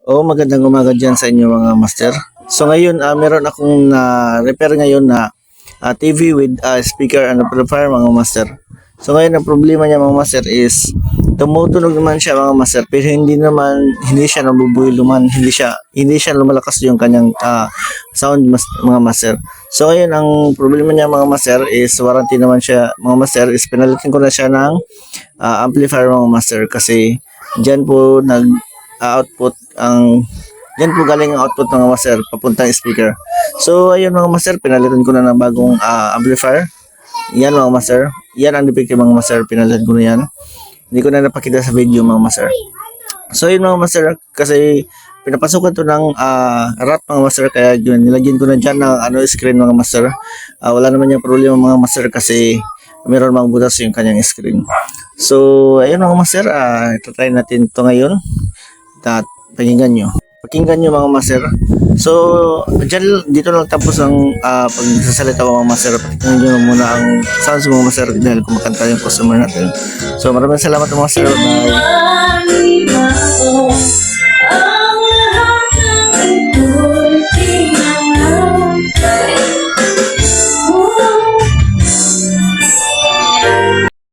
Magandang umaga dyan sa inyo mga master. So ngayon, meron akong repair ngayon na TV with speaker and amplifier mga master. So ngayon, ang problema niya mga master is tumutunog naman siya mga master, pero hindi siya nabubuhay luman, hindi siya lumalakas yung kanyang sound mga master. So ngayon, ang problema niya mga master is warranty naman siya mga master, is pinalitan ko na siya ng amplifier mga master kasi dyan po output ang yan po galing ang output ng master papuntang speaker. So ayun mga master, pinalitan ko na ng bagong amplifier. Yan mga master, yan ang defective mga master, pinalitan ko na yan. Hindi ko na napakita sa video mga master. So yun mga master, kasi pinapasukan to ng rat mga master, kaya yun, nilagyan ko na dyan ng screen mga master. Wala naman yung problema mga master kasi meron mga butas yung kanyang screen. So ayun mga master, itatry natin to ngayon. At pakinggan nyo mga master. So dito lang tapos ang pagsasalita ko mga master. Pakinggan nyo muna ang sounds mga master dahil kumakanta yung customer natin. So maraming salamat mga master. Bye.